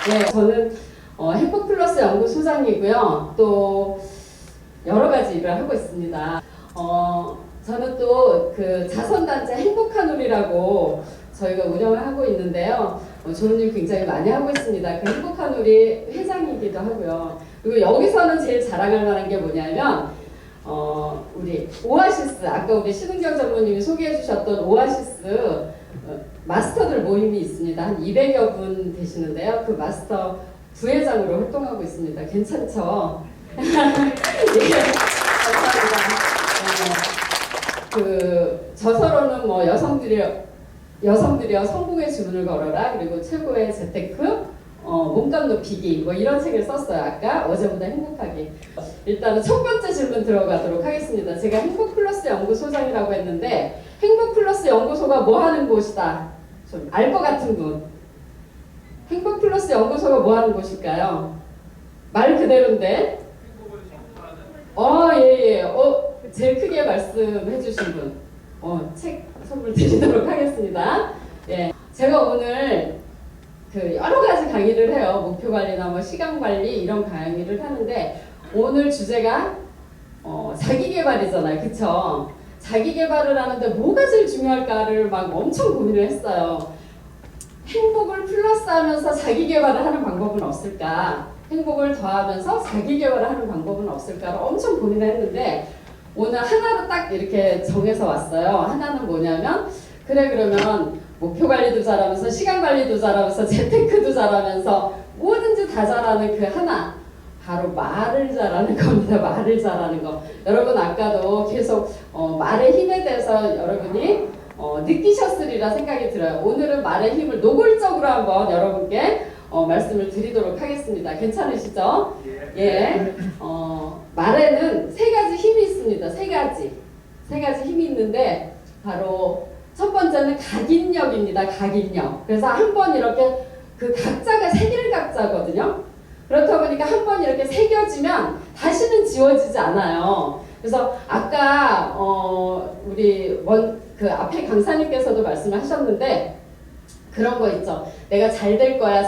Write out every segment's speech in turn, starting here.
네, 저는 행복플러스 연구소장이고요. 또 여러 가지 일을 하고 있습니다. 저는 또 그 자선단체 행복한 우리라고 저희가 운영을 하고 있는데요. 좋은 일 굉장히 많이 하고 있습니다. 그 행복한 우리 회장이기도 하고요. 그리고 여기서는 제일 자랑할 만한 게 뭐냐면 우리 오아시스, 아까 우리 신은경 전무님이 소개해 주셨던 오아시스 마스터들 모임이 있습니다. 한 200여 분 되시는데요. 그 마스터 부회장으로 활동하고 있습니다. 괜찮죠? 예, 감사합니다. 저서로는 뭐 여성들이여 성공의 주문을 걸어라, 그리고 최고의 재테크, 몸값 높이기, 뭐 이런 책을 썼어요. 아까 어제보다 행복하기. 일단은 첫 번째 질문 들어가도록 하겠습니다. 제가 행복플러스 연구소장이라고 했는데 행복플러스 연구소가 뭐 하는 곳이다? 좀 알 것 같은 분. 행복플러스 연구소가 뭐 하는 곳일까요? 말 그대로인데. 예. 제일 크게 말씀해 주신 분. 책 선물 드리도록 하겠습니다. 예. 제가 오늘 그 여러 가지 강의를 해요. 목표 관리나 뭐 시간 관리 이런 강의를 하는데 오늘 주제가 자기 개발이잖아요. 그쵸? 자기 개발을 하는데 뭐가 제일 중요할까를 막 엄청 고민을 했어요. 행복을 플러스하면서 자기 개발을 하는 방법은 없을까? 행복을 더하면서 자기 개발을 하는 방법은 없을까를 엄청 고민을 했는데 오늘 하나로 딱 이렇게 정해서 왔어요. 하나는 뭐냐면 그러면 목표 관리도 잘하면서 시간 관리도 잘하면서 재테크도 잘하면서 뭐든지 다 잘하는 그 하나, 바로 말을 잘하는 겁니다. 말을 잘하는 거. 여러분 아까도 계속 말의 힘에 대해서 여러분이 느끼셨으리라 생각이 들어요. 오늘은 말의 힘을 노골적으로 한번 여러분께 말씀을 드리도록 하겠습니다. 괜찮으시죠? 예. 말에는 세 가지 힘이 있습니다. 세 가지 힘이 있는데 바로 첫 번째는 각인력입니다. 각인력. 그래서 한번 이렇게 그 각자가 새길 각자거든요. 그렇다 보니까 한번 이렇게 새겨지면 다시는 지워지지 않아요. 그래서 아까 우리 그 앞에 강사님께서도 말씀을 하셨는데 그런 거 있죠. 내가 잘 될 거야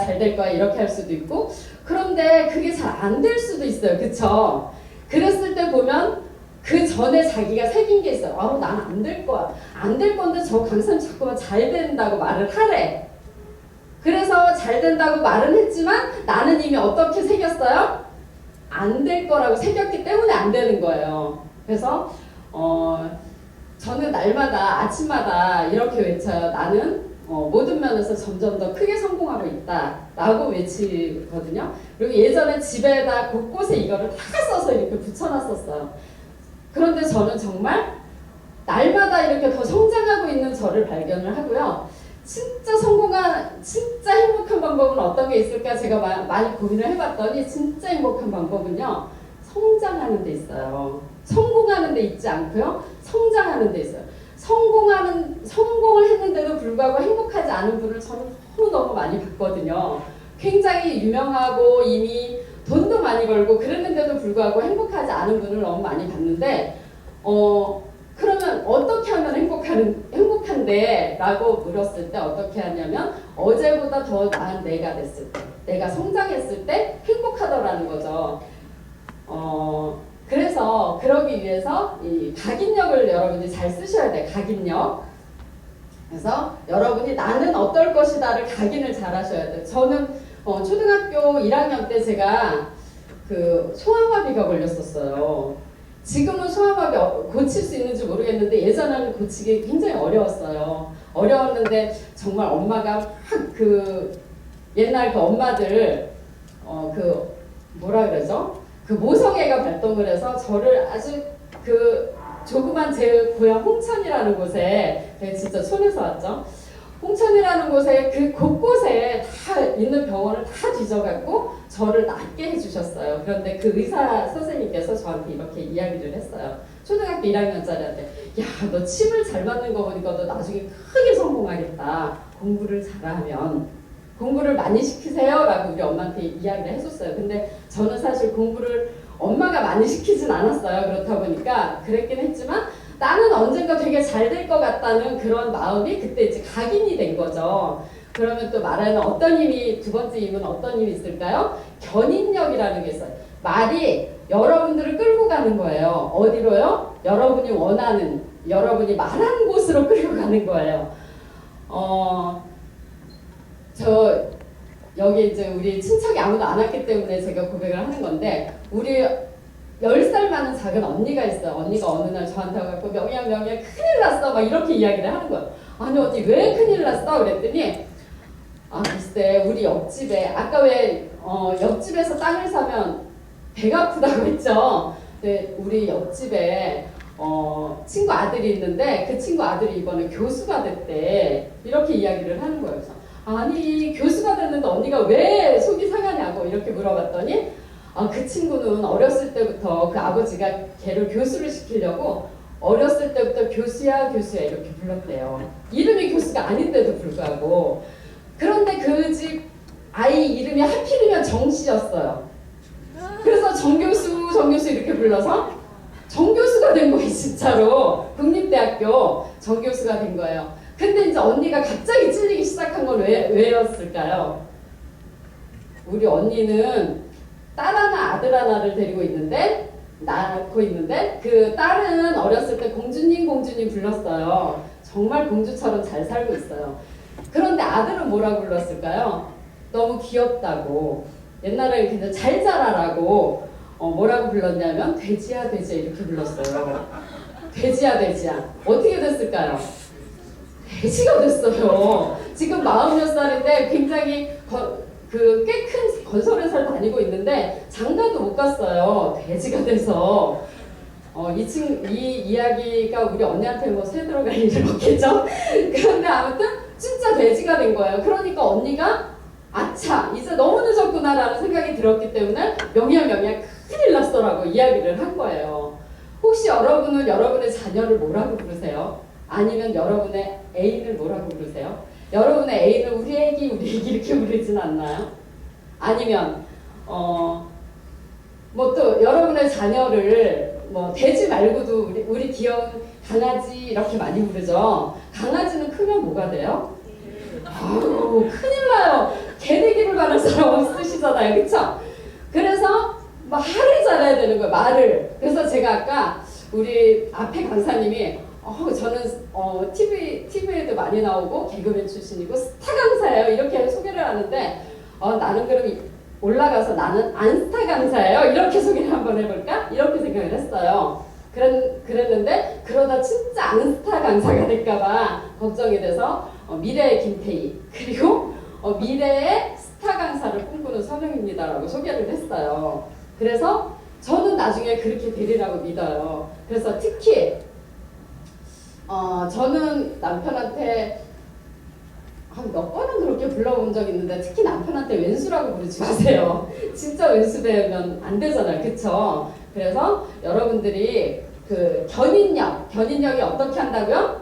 이렇게 할 수도 있고 그런데 그게 잘 안 될 수도 있어요. 그쵸? 그랬을 때 보면 그 전에 자기가 새긴 게 있어요. 난 안 될 거야. 안 될 건데 저 강사님 자꾸만 잘 된다고 말을 하래. 그래서 잘 된다고 말은 했지만 나는 이미 어떻게 새겼어요? 안 될 거라고 새겼기 때문에 안 되는 거예요. 그래서 저는 날마다 아침마다 이렇게 외쳐요. 나는 모든 면에서 점점 더 크게 성공하고 있다 라고 외치거든요. 그리고 예전에 집에다 곳곳에 이거를 다 써서 이렇게 붙여놨었어요. 그런데 저는 정말 날마다 이렇게 더 성장하고 있는 저를 발견을 하고요. 진짜 진짜 행복한 방법은 어떤 게 있을까 제가 많이 고민을 해봤더니 진짜 행복한 방법은요. 성장하는 데 있어요. 성공하는 데 있지 않고요. 성장하는 데 있어요. 성공을 했는데도 불구하고 행복하지 않은 분을 저는 너무 많이 봤거든요. 굉장히 유명하고 이미 돈도 많이 벌고 그랬는데도 불구하고 행복하지 않은 분을 너무 많이 봤는데 그러면 어떻게 하면 행복한데? 라고 물었을 때 어떻게 하냐면 어제보다 더 나은 내가 됐을 때, 내가 성장했을 때 행복하더라는 거죠. 그래서 그러기 위해서 이 각인력을 여러분이 잘 쓰셔야 돼요. 각인력. 그래서 여러분이 나는 어떨 것이다를 각인을 잘 하셔야 돼요. 저는 초등학교 1학년 때 제가 그 소아마비가 걸렸었어요. 지금은 소아마비 고칠 수 있는지 모르겠는데 예전에는 고치기 굉장히 어려웠어요. 어려웠는데 정말 엄마가 막 옛날 그 엄마들 뭐라 그러죠? 그 모성애가 발동을 해서 저를 아주 그 조그만 제 고향 홍천이라는 곳에 진짜 촌에서 왔죠. 홍천이라는 곳에 그 곳곳에 다 있는 병원을 다 뒤져갖고 저를 낫게 해주셨어요. 그런데 그 의사 선생님께서 저한테 이렇게 이야기를 했어요. 초등학교 1학년짜리한테 야, 너 침을 잘 맞는 거 보니까 너 나중에 크게 성공하겠다. 공부를 잘하면. 공부를 많이 시키세요 라고 우리 엄마한테 이야기를 해줬어요. 근데 저는 사실 공부를 엄마가 많이 시키진 않았어요. 그렇다 보니까 그랬긴 했지만 나는 언젠가 되게 잘 될 것 같다는 그런 마음이 그때 이제 각인이 된 거죠. 그러면 또 말하는 어떤 힘이, 두 번째 힘은 어떤 힘이 있을까요? 견인력이라는 게 있어요. 말이 여러분들을 끌고 가는 거예요. 어디로요? 여러분이 원하는, 여러분이 말하는 곳으로 끌고 가는 거예요. 저 여기 이제 우리 친척이 아무도 안 왔기 때문에 제가 고백을 하는 건데, 우리 10살 많은 작은 언니가 있어요. 언니가 어느 날 저한테 와서 명희야 큰일 났어 막 이렇게 이야기를 하는 거예요. 아니 언니 왜 큰일 났어? 그랬더니 글쎄 우리 옆집에 아까 왜 옆집에서 땅을 사면 배가 아프다고 했죠. 근데 우리 옆집에 친구 아들이 있는데 그 친구 아들이 이번에 교수가 됐대. 이렇게 이야기를 하는 거예요. 그래서 아니 교수가 됐는데 언니가 왜 속이 상하냐고 이렇게 물어봤더니 그 친구는 어렸을 때부터 그 아버지가 걔를 교수를 시키려고 어렸을 때부터 교수야 이렇게 불렀대요. 이름이 교수가 아닌데도 불구하고. 그런데 그 집 아이 이름이 하필이면 정씨였어요. 그래서 정교수 이렇게 불러서 정교수가 된 거예요. 진짜로 국립대학교 정교수가 된 거예요. 근데 이제 언니가 갑자기 찔리기 시작한 건 왜였을까요? 우리 언니는 딸 하나 아들 하나를 데리고 낳고 있는데 그 딸은 어렸을 때 공주님 불렀어요. 정말 공주처럼 잘 살고 있어요. 그런데 아들은 뭐라고 불렀을까요? 너무 귀엽다고, 옛날에 그냥 잘 자라라고 뭐라고 불렀냐면 돼지야 이렇게 불렀어요. 돼지야. 어떻게 됐을까요? 돼지가 됐어요. 지금 40몇 살인데 굉장히 꽤 큰 건설회사를 다니고 있는데 장가도 못 갔어요. 돼지가 돼서. 이 이야기가 우리 언니한테 뭐 새들어갈 일은 없겠죠? 그런데 아무튼 진짜 돼지가 된 거예요. 그러니까 언니가 아차 이제 너무 늦었구나 라는 생각이 들었기 때문에 명희야 큰일 났어라고 이야기를 한 거예요. 혹시 여러분은 여러분의 자녀를 뭐라고 부르세요? 아니면 여러분의 애인을 뭐라고 부르세요? 여러분의 애인을 우리 애기 이렇게 부르진 않나요? 아니면 뭐 또 여러분의 자녀를 뭐 돼지 말고도 우리 귀여운 강아지 이렇게 많이 부르죠. 강아지는 크면 뭐가 돼요? 아유 큰일 나요. 개 되기를 바랄 사람 없으시잖아요. 그쵸? 그래서 말을 잘해야 되는 거예요. 말을. 그래서 제가 아까 우리 앞에 강사님이 저는 TV에도 많이 나오고 개그맨 출신이고 스타 강사예요. 이렇게 소개를 하는데 나는 그럼 올라가서 나는 안스타 강사예요. 이렇게 소개를 한번 해볼까? 이렇게 생각을 했어요. 그랬는데 그러다 진짜 안스타 강사가 될까봐 걱정이 돼서 미래의 김태희 그리고 미래의 스타 강사를 꿈꾸는 선영입니다라고 소개를 했어요. 그래서 저는 나중에 그렇게 되리라고 믿어요. 그래서 특히 저는 남편한테 한 몇 번은 그렇게 불러본 적 있는데 특히 남편한테 왼수라고 부르지 마세요. 진짜 왼수 되면 안 되잖아요. 그쵸? 그래서 여러분들이 그 견인력이 어떻게 한다고요?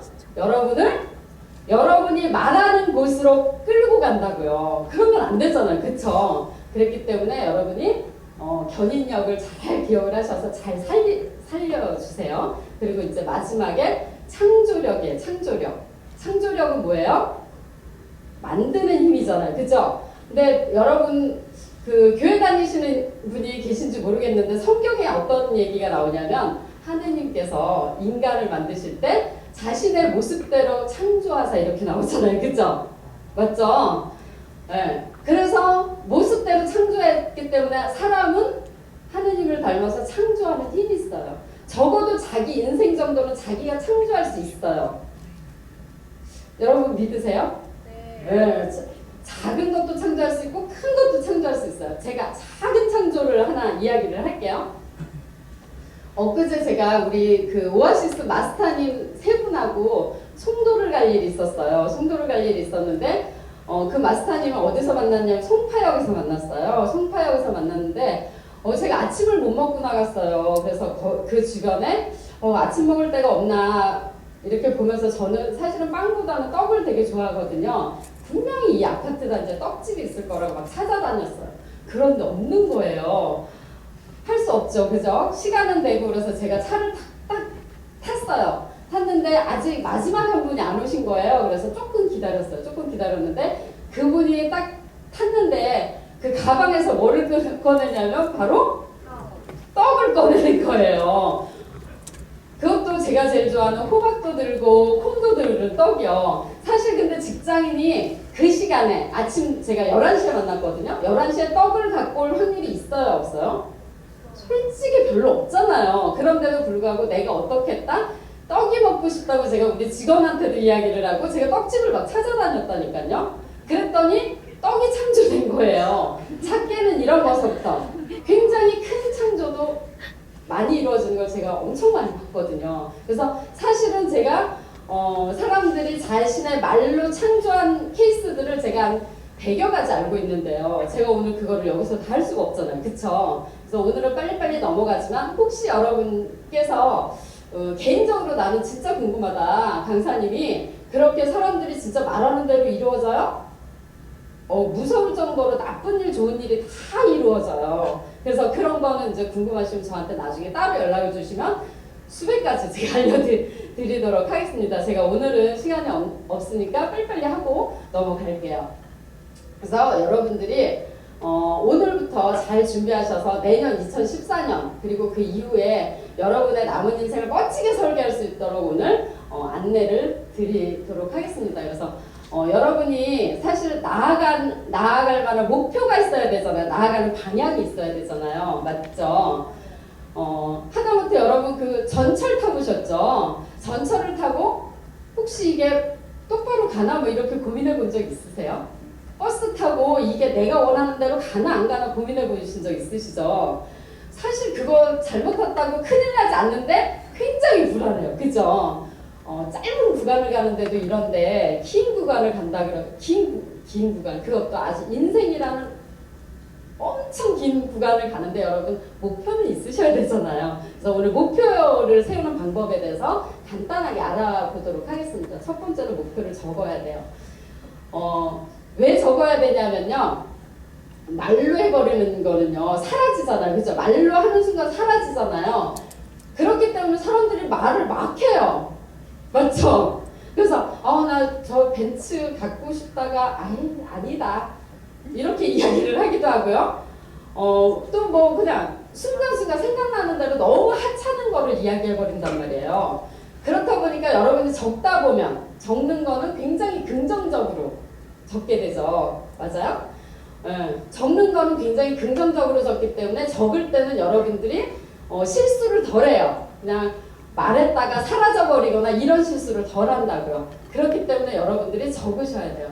여러분이 말하는 곳으로 끌고 간다고요. 그러면 안 되잖아요. 그쵸? 그랬기 때문에 여러분이 견인력을 잘 기억을 하셔서 잘 살려주세요. 그리고 이제 마지막에 창조력이에요. 창조력은 뭐예요? 만드는 힘이잖아요. 그죠? 근데 여러분 그 교회 다니시는 분이 계신지 모르겠는데 성경에 어떤 얘기가 나오냐면 하느님께서 인간을 만드실 때 자신의 모습대로 창조하사 이렇게 나오잖아요. 그죠? 맞죠? 네. 그래서 모습대로 창조했기 때문에 사람은 하느님을 닮아서 창조하는 힘이 있어요. 적어도 자기 인생 정도는 자기가 창조할 수 있어요. 여러분 믿으세요? 네. 작은 것도 창조할 수 있고 큰 것도 창조할 수 있어요. 제가 작은 창조를 하나 이야기를 할게요. 엊그제 제가 우리 그 오아시스 마스터님 세 분하고 송도를 갈 일이 있었어요. 송도를 갈 일이 있었는데 그 마스터님을 어디서 만났냐면 송파역에서 만났어요. 송파역에서 만났는데 제가 아침을 못 먹고 나갔어요. 그래서 그 주변에 아침 먹을 데가 없나 이렇게 보면서 저는 사실은 빵보다는 떡을 되게 좋아하거든요. 분명히 이 아파트 단지에 떡집이 있을 거라고 막 찾아다녔어요. 그런데 없는 거예요. 할 수 없죠. 그죠? 시간은 되고 그래서 제가 차를 딱 탔어요. 탔는데 아직 마지막 한 분이 안 오신 거예요. 그래서 조금 기다렸어요. 조금 기다렸는데 그분이 딱 탔는데 그 가방에서 뭐를 꺼내냐면 바로 떡을 꺼내는 거예요. 그것도 제가 제일 좋아하는 호박도 들고 콩도 들은 떡이요. 사실 근데 직장인이 그 시간에 아침 제가 11시에 만났거든요. 11시에 떡을 갖고 올 확률이 있어요, 없어요? 솔직히 별로 없잖아요. 그런데도 불구하고 내가 어떻게 했다? 떡이 먹고 싶다고 제가 우리 직원한테도 이야기를 하고 제가 떡집을 막 찾아다녔다니까요. 그랬더니 떡이 창조된 거예요. 작게는 이런 것부터 굉장히 큰 창조도 많이 이루어지는 걸 제가 엄청 많이 봤거든요. 그래서 사실은 제가 사람들이 자신의 말로 창조한 케이스들을 제가 한 100여 가지 알고 있는데요. 제가 오늘 그거를 여기서 다 할 수가 없잖아요. 그쵸? 그래서 오늘은 빨리빨리 넘어가지만 혹시 여러분께서 개인적으로 나는 진짜 궁금하다. 강사님이 그렇게 사람들이 진짜 말하는 대로 이루어져요? 무서울 정도로 나쁜 일, 좋은 일이 다 이루어져요. 그래서 그런 거는 이제 궁금하시면 저한테 나중에 따로 연락을 주시면 수백 가지 제가 알려드리도록 하겠습니다. 제가 오늘은 시간이 없으니까 빨리빨리 하고 넘어갈게요. 그래서 여러분들이 오늘부터 잘 준비하셔서 내년 2014년 그리고 그 이후에 여러분의 남은 인생을 멋지게 설계할 수 있도록 오늘 안내를 드리도록 하겠습니다. 그래서 여러분이 사실 나아갈 만한 목표가 있어야 되잖아요. 나아가는 방향이 있어야 되잖아요. 맞죠? 하다못해 여러분 그 전철 타보셨죠? 전철을 타고 혹시 이게 똑바로 가나 뭐 이렇게 고민해 본 적 있으세요? 버스 타고 이게 내가 원하는 대로 가나 안 가나 고민해 보신 적 있으시죠? 사실 그거 잘못 탔다고 큰일 나지 않는데 굉장히 불안해요. 그죠? 짧은 구간을 가는데도 이런데 긴 구간을 간다 그러면 긴 구간 그것도 아주 인생이라는 엄청 긴 구간을 가는데 여러분 목표는 있으셔야 되잖아요. 그래서 오늘 목표를 세우는 방법에 대해서 간단하게 알아보도록 하겠습니다. 첫 번째로 목표를 적어야 돼요. 왜 적어야 되냐면요. 말로 해버리는 거는요. 사라지잖아요. 그죠? 말로 하는 순간 사라지잖아요. 그렇기 때문에 사람들이 말을 막 해요. 맞죠? 그래서 나 저 벤츠 갖고 싶다가 아니다 이렇게 이야기를 하기도 하고요. 또 뭐 그냥 순간순간 생각나는 대로 너무 하찮은 거를 이야기해버린단 말이에요. 그렇다 보니까 여러분이 적다 보면 적는 거는 굉장히 긍정적으로 적게 되죠. 맞아요? 적는 거는 굉장히 긍정적으로 적기 때문에 적을 때는 여러분들이 실수를 덜 해요. 그냥 말했다가 사라져버리거나 이런 실수를 덜 한다고요. 그렇기 때문에 여러분들이 적으셔야 돼요.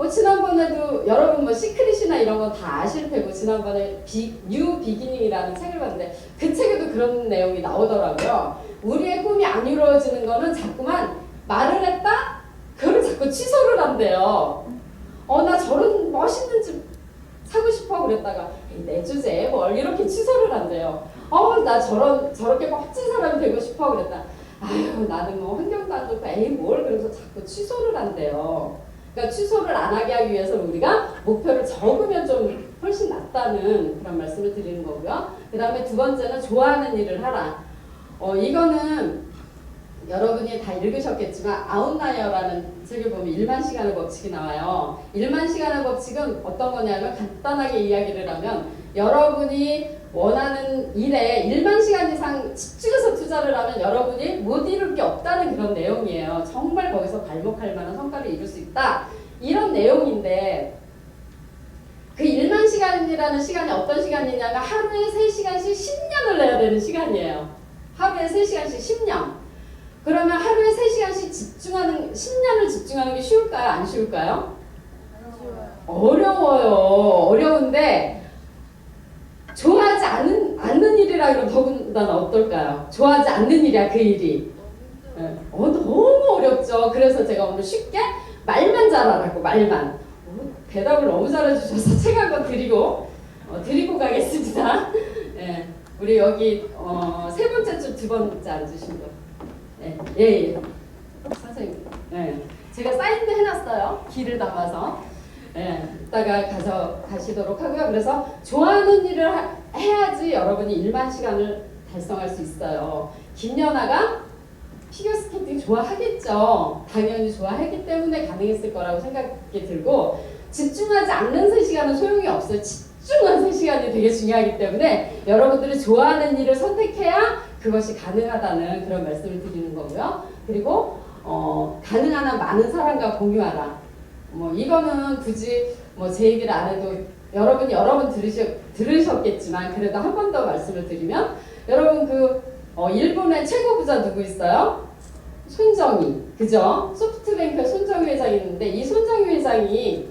지난번에도 여러분 뭐 시크릿이나 이런 거 다 아실 테고 지난번에 뉴 비기닝이라는 책을 봤는데 그 책에도 그런 내용이 나오더라고요. 우리의 꿈이 안 이루어지는 거는 자꾸만 말을 했다? 그걸 자꾸 취소를 한대요. 나 저런 멋있는 집 사고 싶어 그랬다가 내 주제에 뭘 이렇게 취소를 한대요. 나 저렇게 멋진 사람이 되고 싶어 그랬다. 아유 나는 뭐 환경도 안 좋고 뭘 그래서 자꾸 취소를 한대요. 그러니까 취소를 안 하게 하기 위해서 우리가 목표를 적으면 좀 훨씬 낫다는 그런 말씀을 드리는 거고요. 그 다음에 두 번째는 좋아하는 일을 하라. 이거는 여러분이 다 읽으셨겠지만 아웃라이어라는 책을 보면 1만 시간의 법칙이 나와요. 1만 시간의 법칙은 어떤 거냐면 간단하게 이야기를 하면 여러분이 원하는 일에 1만 시간 이상 집중해서 투자를 하면 여러분이 못 이룰 게 없다는 그런 내용이에요. 정말 거기서 발목할 만한 성과를 이룰 수 있다. 이런 내용인데 그 1만 시간이라는 시간이 어떤 시간이냐면 하루에 3시간씩 10년을 내야 되는 시간이에요. 하루에 3시간씩 10년. 그러면 하루에 3시간씩 10년을 집중하는 게 쉬울까요? 안 쉬울까요? 어려워요. 어려운데 좋아하지 않는 일이라 그러면 더군다나 어떨까요? 좋아하지 않는 일이야 그 일이. 너무 어렵죠. 그래서 제가 오늘 쉽게 말만 잘하라고 말만. 대답을 너무 잘해주셔서 책 한 권 드리고 가겠습니다. 우리 여기 세 번째 줄 두 번째 앉으신 분. 예. 선생님. 제가 사인도 해놨어요. 기를 담아서. 이따가 가시도록 하고요. 그래서 좋아하는 일을 해야지 여러분이 1만 시간을 달성할 수 있어요. 김연아가 피겨스케이팅 좋아하겠죠. 당연히 좋아했기 때문에 가능했을 거라고 생각이 들고 집중하지 않는 3시간은 소용이 없어요. 집중한 3시간이 되게 중요하기 때문에 여러분들이 좋아하는 일을 선택해야 그것이 가능하다는 그런 말씀을 드리는 거고요. 그리고 가능한 한 많은 사람과 공유하라. 뭐 이거는 굳이 뭐 제 얘기를 안 해도 여러분이 여러 번 들으셨겠지만 그래도 한 번 더 말씀을 드리면 여러분 일본의 최고 부자 누구 있어요? 손정희, 그죠? 소프트뱅크 손정희 회장이 있는데 이 손정희 회장이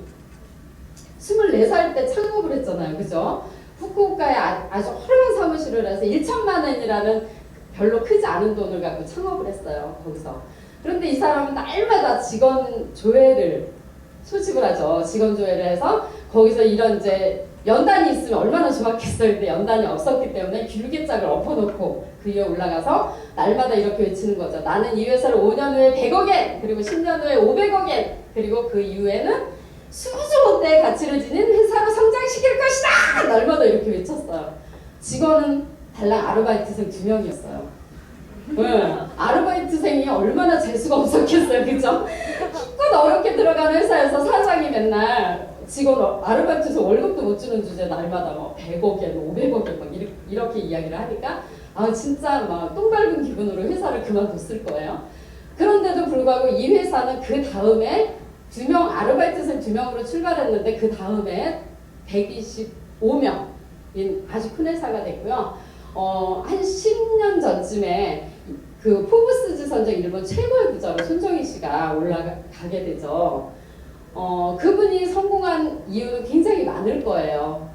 24살 때 창업을 했잖아요, 그죠? 후쿠오카에 아주 허름한 사무실을 해서 1천만 원이라는 별로 크지 않은 돈을 갖고 창업을 했어요, 거기서. 그런데 이 사람은 날마다 직원 조회를 소집을 하죠. 직원 조회를 해서 거기서 이런 이제 연단이 있으면 얼마나 좋았겠어요. 근데 연단이 없었기 때문에 길게짝을 엎어놓고 그 위에 올라가서 날마다 이렇게 외치는 거죠. 나는 이 회사를 5년 후에 100억엔 그리고 10년 후에 500억엔 그리고 그 이후에는 수조원대의 가치를 지닌 회사로 성장시킬 것이다! 날마다 이렇게 외쳤어요. 직원은 달랑 아르바이트생 2명이었어요. 아르바이트생이 얼마나 재수가 없었겠어요, 그죠? 힘껏 어렵게 들어가는 회사에서 사장이 맨날 직원 아르바이트에서 월급도 못 주는 주제 날마다 뭐 100억엔 500억엔 막 이렇게 이야기를 하니까 진짜 막 똥 밟은 기분으로 회사를 그만뒀을 거예요. 그런데도 불구하고 이 회사는 그 다음에 아르바이트생 2명으로 출발했는데 그 다음에 125명인 아주 큰 회사가 됐고요. 한 10년 전쯤에 그 포브스 지선정 일본 최고의 부자로 손정희 씨가 올라가게 되죠. 그분이 성공한 이유는 굉장히 많을 거예요.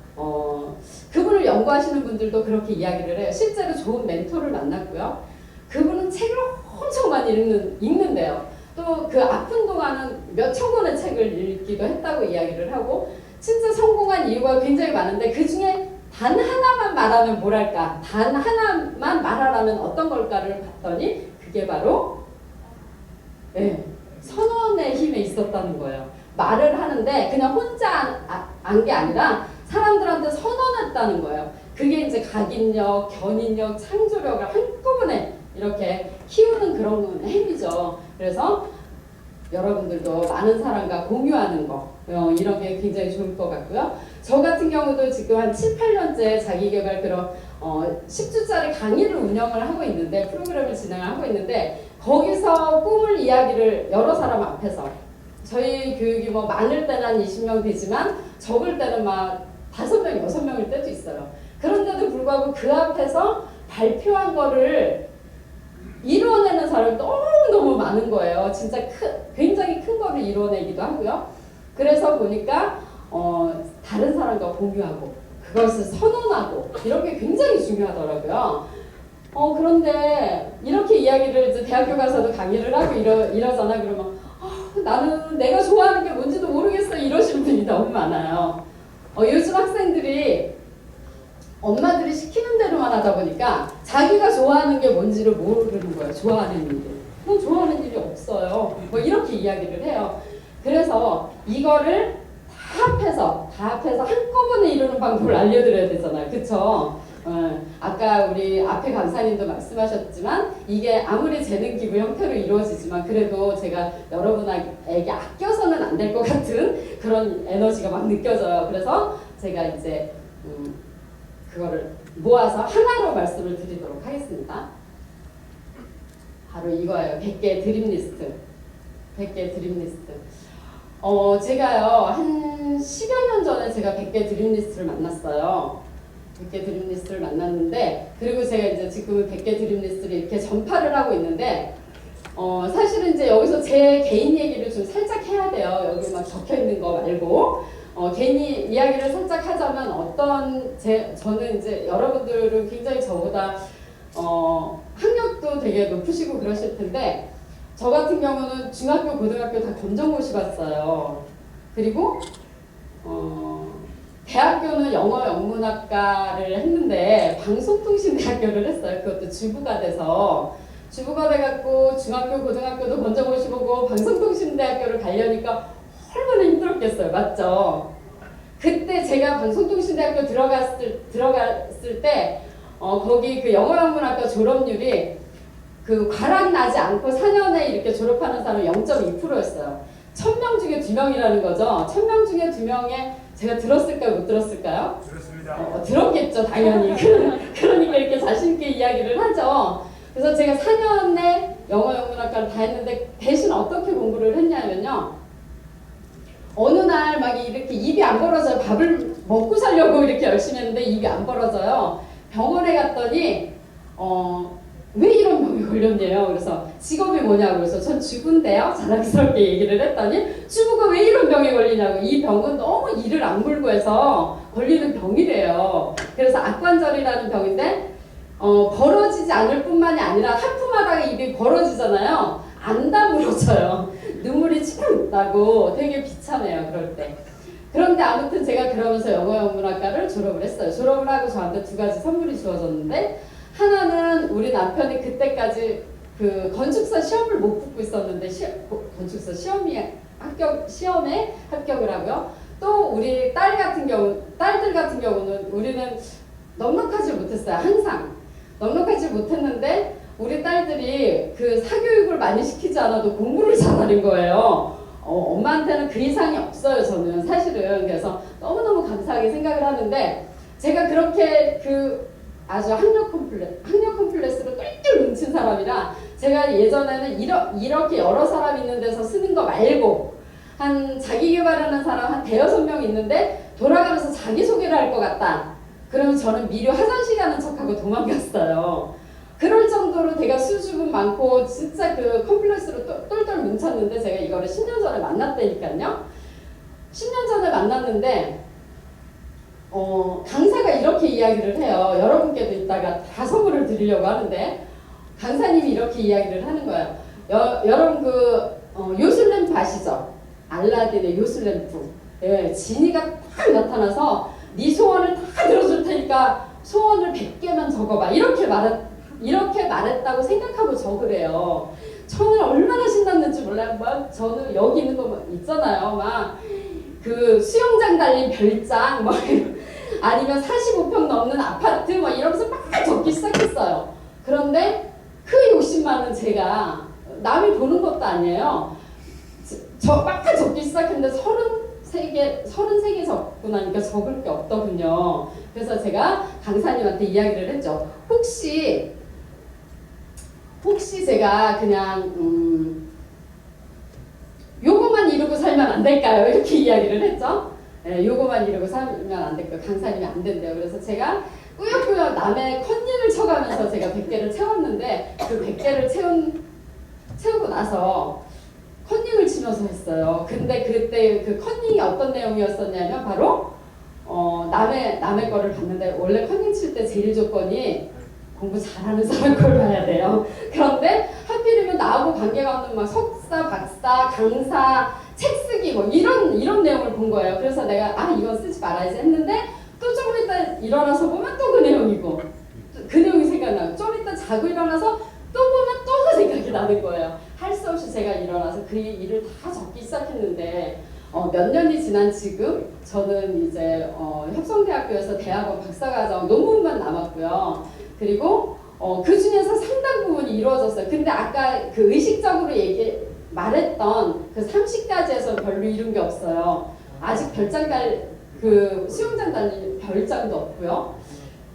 그분을 연구하시는 분들도 그렇게 이야기를 해요. 실제로 좋은 멘토를 만났고요. 그분은 책을 엄청 많이 읽는데요. 또 그 아픈 동안은 몇천 권의 책을 읽기도 했다고 이야기를 하고 진짜 성공한 이유가 굉장히 많은데 그 중에 단 하나만 말하면 뭐랄까, 단 하나만 말하라면 어떤 걸까를 봤더니 그게 바로 선언의 힘에 있었다는 거예요. 말을 하는데 그냥 혼자 안 게 아니라 사람들한테 선언했다는 거예요. 그게 이제 각인력, 견인력, 창조력을 한꺼번에 이렇게 키우는 그런 힘이죠. 그래서 여러분들도 많은 사람과 공유하는 거 이런 게 굉장히 좋을 것 같고요. 저 같은 경우도 지금 한 7, 8년째 자기개발 그런 10주짜리 강의를 운영을 하고 있는데 프로그램을 진행을 하고 있는데 거기서 꿈을 이야기를 여러 사람 앞에서 저희 교육이 뭐 많을 때는 한 20명 되지만 적을 때는 막 5명, 6명일 때도 있어요. 그런데도 불구하고 그 앞에서 발표한 거를 이루어내는 사람이 너무너무 많은 거예요. 진짜 굉장히 큰 거를 이루어내기도 하고요. 그래서 보니까 다른 사람과 공유하고 그것을 선언하고 이런 게 굉장히 중요하더라고요. 그런데 이렇게 이야기를 이제 대학교 가서도 강의를 하고 이러잖아. 그러면 나는 내가 좋아하는 게 뭔지도 모르겠어 이러시는 분이 너무 많아요. 요즘 학생들이 엄마들이 시키는 대로만 하다 보니까 자기가 좋아하는 게 뭔지를 모르는 거예요. 좋아하는 일이. 뭐 좋아하는 일이 없어요. 뭐 이렇게 이야기를 해요. 그래서 이거를 다 합해서 한꺼번에 이루는 방법을 알려드려야 되잖아요. 그쵸? 아까 우리 앞에 강사님도 말씀하셨지만 이게 아무리 재능 기부 형태로 이루어지지만 그래도 제가 여러분에게 아껴서는 안 될 것 같은 그런 에너지가 막 느껴져요. 그래서 제가 이제 그거를 모아서 하나로 말씀을 드리도록 하겠습니다. 바로 이거예요. 100개 드림 리스트. 100개 드림 리스트. 제가요, 한 10여 년 전에 제가 100개 드림 리스트를 만났어요. 100개 드림 리스트를 만났는데, 그리고 제가 이제 지금은 100개 드림 리스트를 이렇게 전파를 하고 있는데, 사실은 이제 여기서 제 개인 얘기를 좀 살짝 해야 돼요. 여기 막 적혀 있는 거 말고. 개인 이야기를 살짝 하자면 저는 이제 여러분들은 굉장히 저보다 학력도 되게 높으시고 그러실 텐데 저 같은 경우는 중학교, 고등학교 다 검정고시 봤어요. 그리고 대학교는 영어 영문학과를 했는데 방송통신대학교를 했어요. 그것도 주부가 돼갖고 중학교, 고등학교도 검정고시 보고 방송통신대학교를 가려니까 얼마나 힘들었겠어요. 맞죠? 그때 제가 방송통신대학교 들어갔을 때 거기 그 영어영문학과 졸업률이 그 과락 나지 않고 4년에 이렇게 졸업하는 사람은 0.2%였어요. 1000명 중에 2명이라는 거죠. 1000명 중에 2명에 제가 들었을까요? 못 들었을까요? 들었습니다. 들었겠죠, 당연히. 그러니까 이렇게 자신있게 이야기를 하죠. 그래서 제가 4년에 영어 영문학과를 다 했는데 대신 어떻게 공부를 했냐면요. 어느 날 막 이렇게 입이 안 벌어져요. 밥을 먹고 살려고 이렇게 열심히 했는데 입이 안 벌어져요. 병원에 갔더니 왜 이런 병이 걸렸냐요. 그래서 직업이 뭐냐고. 그래서 전 주부인데요. 자랑스럽게 얘기를 했더니 주부가 왜 이런 병에 걸리냐고. 이 병은 너무 이를 안 물고 해서 걸리는 병이래요. 그래서 악관절이라는 병인데 벌어지지 않을 뿐만이 아니라 하품하다가 입이 벌어지잖아요. 안 다물어져요. 눈물이 칙 나고 되게 비참해요. 그럴 때. 그런데 아무튼 제가 그러면서 영어 영문학과를 졸업을 했어요. 졸업을 하고 저한테 2가지 선물이 주어졌는데 하나는 우리 남편이 그때까지 그 건축사 시험을 못 붙고 있었는데 건축사 시험에 합격을 하고요. 또 우리 딸들 같은 경우는 우리는 넉넉하지 못했어요. 항상 넉넉하지 못했는데 우리 딸들이 그 사교육을 많이 시키지 않아도 공부를 잘하는 거예요. 엄마한테는 그 이상이 없어요. 저는 사실은. 그래서 너무너무 감사하게 생각을 하는데 제가 그렇게 아주 학력 컴플렉스로 똘똘 뭉친 사람이라 제가 예전에는 이렇게 여러 사람 있는 데서 쓰는 거 말고 한 자기 개발하는 사람 한 5-6명 있는데 돌아가면서 자기소개를 할 것 같다. 그러면 저는 미리 화장실 가는 척하고 도망갔어요. 그럴 정도로 제가 수줍음 많고 진짜 그 컴플렉스로 똘똘 뭉쳤는데 제가 이거를 10년 전에 만났다니까요. 10년 전에 만났는데 강사가 이렇게 이야기를 해요. 여러분께도 이따가 다 선물을 드리려고 하는데 강사님이 이렇게 이야기를 하는 거예요. 여러분 요술램프 아시죠? 알라딘의 요술램프. 예, 지니가 딱 나타나서 네 소원을 다 들어줄 테니까 소원을 100개만 적어봐. 이렇게 말했다고 생각하고 적으래요. 저는 얼마나 신났는지 몰라요. 막 저는 여기 있는 거 있잖아요. 막 그 수영장 달린 별장 막 아니면 45평 넘는 아파트 막 이러면서 막 적기 시작했어요. 그런데 그 욕심 많은 제가 남이 보는 것도 아니에요. 저 막 적기 시작했는데 33개 적고 나니까 적을 게 없더군요. 그래서 제가 강사님한테 이야기를 했죠. 혹시 제가 그냥 요거만 이루고 살면 안 될까요? 이렇게 이야기를 했죠. 네, 요거만 이루고 살면 안 될까요? 강사님이 안 된대요. 그래서 제가 꾸역꾸역 남의 컨닝을 쳐가면서 제가 100개를 채웠는데 그 100개를 채우고 나서 컨닝을 치면서 했어요. 근데 그때 그 컨닝이 어떤 내용이었었냐면 바로 남의 거를 봤는데 원래 컨닝 칠 때 제일 조건이 공부 잘하는 사람 걸 봐야 돼요. 그런데 하필이면 나하고 관계가 없는 막 석사, 박사, 강사, 책 쓰기 뭐 이런 내용을 본 거예요. 그래서 내가 이건 쓰지 말아야지 했는데 또 조금 이따 일어나서 보면 또 그 내용이고 그 내용이 생각나고 좀 이따 자고 일어나서 또 보면 또 그 생각이 나는 거예요. 할 수 없이 제가 일어나서 그 일을 다 적기 시작했는데 몇 년이 지난 지금 저는 이제 협성대학교에서 대학원 박사과정 논문만 남았고요. 그리고 그 중에서 상당 부분이 이루어졌어요. 근데 아까 그 의식적으로 말했던 그 30까지에서 별로 이룬 게 없어요. 아직 수영장 달릴 별장도 없고요.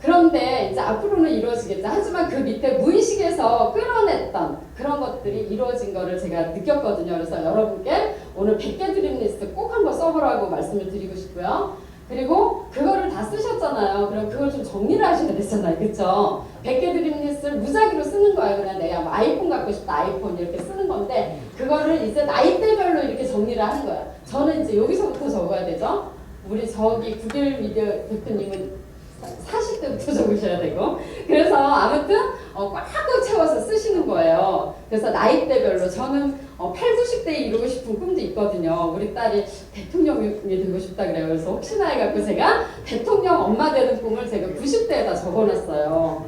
그런데 이제 앞으로는 이루어지겠죠. 하지만 그 밑에 무의식에서 끌어냈던 그런 것들이 이루어진 거를 제가 느꼈거든요. 그래서 여러분께 오늘 100개 드림 리스트 꼭 한번 써보라고 말씀을 드리고 싶고요. 그리고 그거를 다 쓰셨잖아요. 그럼 그걸 좀 정리를 하셔야 되잖아요. 그쵸? 100개 드림 리스트를 무작위로 쓰는 거예요. 그냥 내가 뭐 아이폰 갖고 싶다 아이폰 이렇게 쓰는 건데 그거를 이제 나이대별로 이렇게 정리를 하는 거예요. 저는 이제 여기서부터 적어야 되죠. 우리 저기 구길 미디어 대표님은 40대부터 적으셔야 되고 그래서 아무튼 꽉꽉 채워서 쓰시는 거예요. 그래서 나이대별로 저는 80, 90대에 이루고 싶은 꿈도 있거든요. 우리 딸이 대통령이 되고 싶다 그래요. 그래서 혹시나 해갖고 제가 대통령 엄마 되는 꿈을 제가 90대에다 적어놨어요.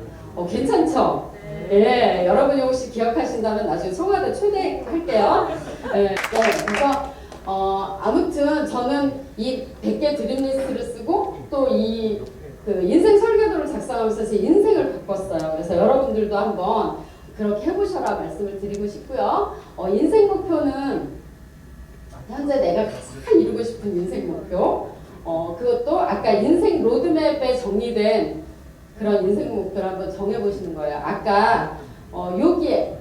괜찮죠? 예, 여러분이 혹시 기억하신다면 나중에 청와대 초대할게요. 예, 그래서 아무튼 저는 이 100개 드림 리스트를 쓰고 또 그 인생 설계도를 작성하면서 제 인생을 바꿨어요. 그래서 여러분들도 한번 그렇게 해보셔라 말씀을 드리고 싶고요. 인생 목표는 현재 내가 가장 이루고 싶은 인생 목표, 그것도 아까 인생 로드맵에 정리된 그런 인생 목표를 한번 정해보시는 거예요. 아까 여기에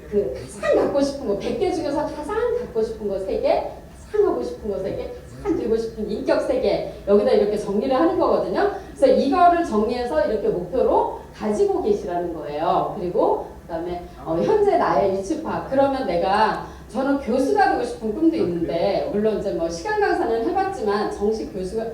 그 가장 갖고 싶은 거 100개 중에서 가장 갖고 싶은 거 3개, 가장 하고 싶은 거 3개, 가장 되고 싶은 인격 3개 여기다 이렇게 정리를 하는 거거든요. 그래서 이거를 정리해서 이렇게 목표로 가지고 계시라는 거예요. 그리고 그다음에 현재 나의 위치 파악. 그러면 저는 교수가 되고 싶은 꿈도 있는데 물론 이제 뭐 시간 강사는 해봤지만 정식 교수가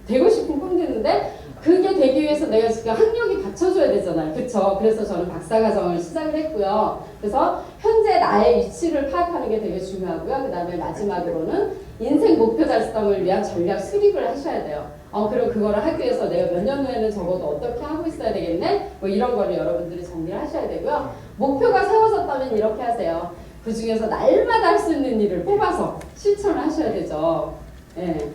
되고 싶은 꿈도 있는데 그게 되기 위해서 내가 지금 학력이 받쳐줘야 되잖아요. 그쵸? 그래서 저는 박사과정을 시작을 했고요. 그래서 현재 나의 위치를 파악하는 게 되게 중요하고요. 그 다음에 마지막으로는 인생 목표 달성을 위한 전략 수립을 하셔야 돼요. 그리고 그거를 하기 위해서 내가 몇 년 후에는 적어도 어떻게 하고 있어야 되겠네? 뭐 이런 거를 여러분들이 정리를 하셔야 되고요. 목표가 세워졌다면 이렇게 하세요. 그 중에서 날마다 할 수 있는 일을 뽑아서 실천을 하셔야 되죠. 예.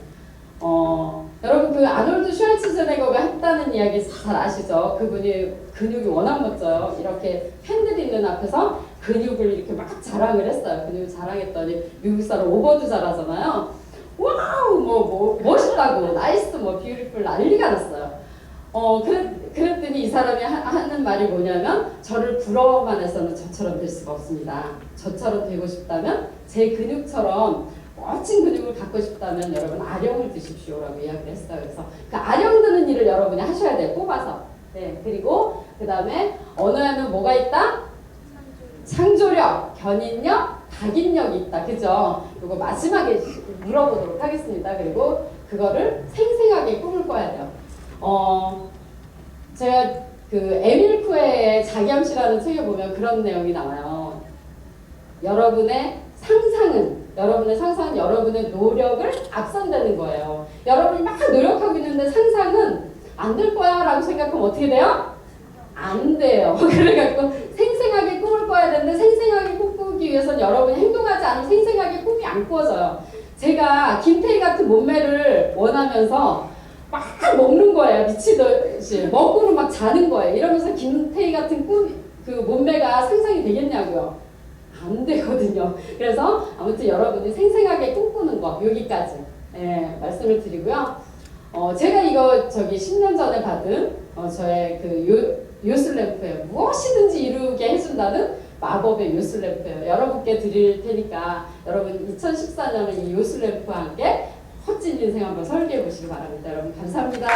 여러분 그 아놀드 슈왈츠제네거가 했다는 이야기 잘 아시죠? 그분이 근육이 워낙 멋져요. 이렇게 팬들이 있는 앞에서 근육을 이렇게 막 자랑을 했어요. 근육을 자랑했더니 미국 사람 오버도 잘하잖아요. 와우 뭐 멋있다고 나이스 뭐 뷰티풀 난리가 났어요. 그랬더니 이 사람이 하는 말이 뭐냐면 저를 부러워만 해서는 저처럼 될 수가 없습니다. 저처럼 되고 싶다면 제 근육처럼 멋진 근육을 갖고 싶다면 여러분 아령을 드십시오라고 이야기를 했어요. 그래서 그 아령 드는 일을 여러분이 하셔야 돼요. 뽑아서. 네. 그리고 그 다음에 언어에는 뭐가 있다? 창조력, 견인력, 각인력이 있다. 그죠? 그리고 마지막에 물어보도록 하겠습니다. 그리고 그거를 생생하게 꿈을 꿔야 돼요. 제가 그 에밀 쿠에의 자기암시라는 책에 보면 그런 내용이 나와요. 여러분의 상상은 여러분의 노력을 앞선다는 거예요. 여러분이 막 노력하고 있는데 상상은 안 될 거야 라고 생각하면 어떻게 돼요? 안 돼요. 그래갖고 생생하게 꿈을 꿔야 되는데 생생하게 꿈꾸기 위해서는 여러분이 행동하지 않으면 생생하게 꿈이 안 꾸어져요. 제가 김태희 같은 몸매를 원하면서 막 먹는 거예요. 미치듯이. 먹고는 막 자는 거예요. 이러면서 김태희 같은 그 몸매가 상상이 되겠냐고요. 안 되거든요. 그래서 아무튼 여러분이 생생하게 꿈꾸는 거 여기까지 말씀을 드리고요. 제가 이거 10년 전에 받은 저의 그 요술램프예요. 무엇이든지 이루게 해준다는 마법의 요술램프예요. 여러분께 드릴 테니까 여러분 2014년에 이 요술램프와 함께 멋진 인생 한번 설계해 보시기 바랍니다. 여러분 감사합니다.